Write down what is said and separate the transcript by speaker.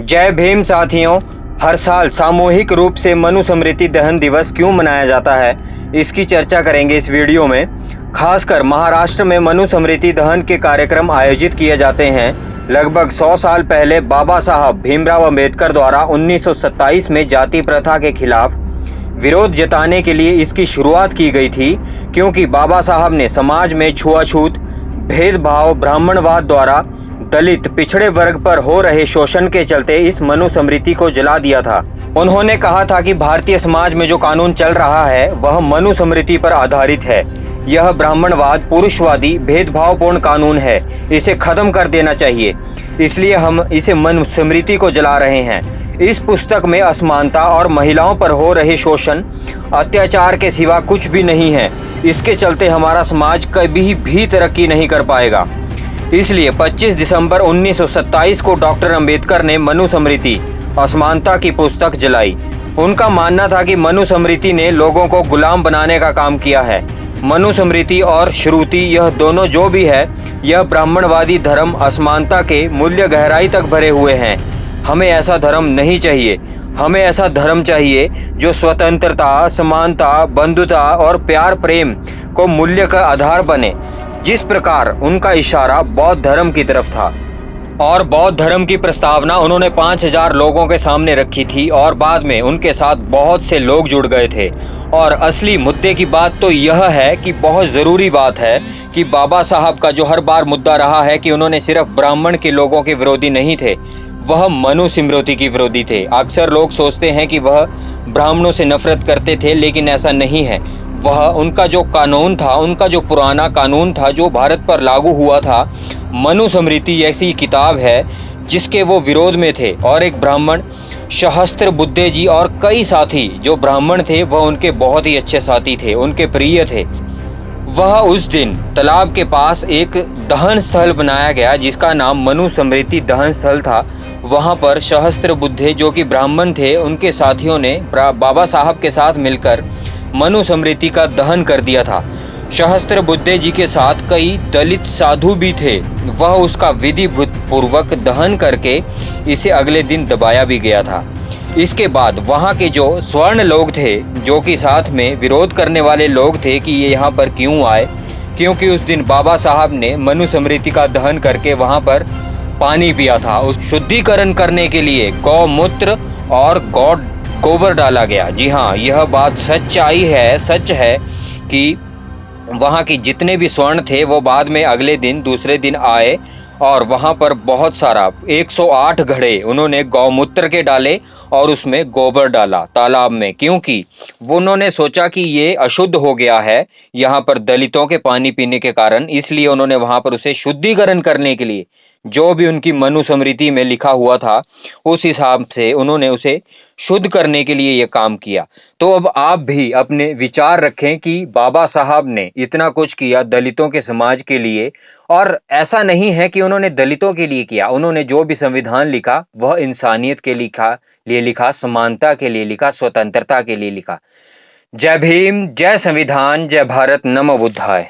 Speaker 1: जय भीम साथियों। हर साल सामूहिक रूप से मनुस्मृति दहन दिवस क्यों मनाया जाता है, इसकी चर्चा करेंगे इस वीडियो में। खासकर महाराष्ट्र में मनुस्मृति दहन के कार्यक्रम आयोजित किए जाते हैं। लगभग 100 साल पहले बाबा साहब भीमराव अंबेडकर द्वारा 1927 में जाति प्रथा के खिलाफ विरोध जताने के लिए इसकी शुरुआत की गई थी, क्योंकि बाबा साहब ने समाज में छुआछूत, भेदभाव, ब्राह्मणवाद द्वारा दलित पिछड़े वर्ग पर हो रहे शोषण के चलते इस मनुस्मृति को जला दिया था। उन्होंने कहा था कि भारतीय समाज में जो कानून चल रहा है वह मनुस्मृति पर आधारित है। यह ब्राह्मणवाद, पुरुषवादी, भेदभावपूर्ण कानून है, इसे खत्म कर देना चाहिए। इसलिए हम इसे मनुस्मृति को जला रहे हैं। इस पुस्तक में असमानता और महिलाओं पर हो रहे शोषण, अत्याचार के सिवा कुछ भी नहीं है। इसके चलते हमारा समाज कभी भी तरक्की नहीं कर पाएगा। इसलिए 25 दिसंबर 1927 को डॉक्टर अंबेडकर ने मनुस्मृति असमानता की पुस्तक जलाई। उनका मानना था कि मनुस्मृति ने लोगों को गुलाम बनाने का काम किया है। मनुस्मृति और श्रुति, यह दोनों जो भी है, यह ब्राह्मणवादी धर्म असमानता के मूल्य गहराई तक भरे हुए हैं। हमें ऐसा धर्म नहीं चाहिए। हमें ऐसा धर्म चाहिए जो स्वतंत्रता, समानता, बंधुता और प्यार प्रेम को मूल्य का आधार बने, जिस प्रकार उनका इशारा बौद्ध धर्म की तरफ था। और बौद्ध धर्म की प्रस्तावना उन्होंने 5000 लोगों के सामने रखी थी और बाद में उनके साथ बहुत से लोग जुड़ गए थे। और असली मुद्दे की बात तो यह है कि बहुत ज़रूरी बात है कि बाबा साहब का जो हर बार मुद्दा रहा है कि उन्होंने सिर्फ ब्राह्मण के लोगों के विरोधी नहीं थे, वह मनुस्मृति की विरोधी थे। अक्सर लोग सोचते हैं कि वह ब्राह्मणों से नफरत करते थे, लेकिन ऐसा नहीं है। वह उनका जो कानून था, उनका जो पुराना कानून था जो भारत पर लागू हुआ था, मनुस्मृति ऐसी किताब है जिसके वो विरोध में थे। और एक ब्राह्मण सहस्त्र बुद्धे जी और कई साथी जो ब्राह्मण थे वह उनके बहुत ही अच्छे साथी थे, उनके प्रिय थे। वह उस दिन तालाब के पास एक दहन स्थल बनाया गया जिसका नाम मनुस्मृति दहन स्थल था। वहां पर सहस्त्र बुद्धे जो कि ब्राह्मण थे, उनके साथियों ने बाबा साहब के साथ मिलकर मनुस्मृति का दहन कर दिया था। सहस्त्र बुद्धे जी के साथ कई दलित साधु भी थे। वह उसका विधि पूर्वक दहन करके इसे अगले दिन दबाया भी गया था। इसके बाद वहाँ के जो स्वर्ण लोग थे, जो कि साथ में विरोध करने वाले लोग थे कि ये यहाँ पर क्यों आए, क्योंकि उस दिन बाबा साहब ने मनुस्मृति का दहन करके वहाँ पर पानी पिया था। उस शुद्धिकरण करने के लिए गौमूत्र और गोबर डाला गया। जी हाँ, यह बात सच है कि वहाँ की जितने भी स्वर्ण थे वो बाद में अगले दिन, दूसरे दिन आए और वहाँ पर बहुत सारा 108 घड़े उन्होंने गौमूत्र के डाले और उसमें गोबर डाला तालाब में, क्योंकि वो उन्होंने सोचा कि ये अशुद्ध हो गया है यहाँ पर दलितों के पानी पीने के कारण। इसलिए उन्होंने वहाँ पर उसे शुद्धिकरण करने के लिए जो भी उनकी मनुस्मृति में लिखा हुआ था उस हिसाब से उन्होंने उसे शुद्ध करने के लिए ये काम किया। तो अब आप भी अपने विचार रखें कि बाबा साहब ने इतना कुछ किया दलितों के समाज के लिए, और ऐसा नहीं है कि उन्होंने दलितों के लिए किया। उन्होंने जो भी संविधान लिखा वह इंसानियत के लिए लिखा, समानता के लिए लिखा, स्वतंत्रता के लिए लिखा। जय भीम, जय संविधान, जय भारत, नमो बुद्धाय।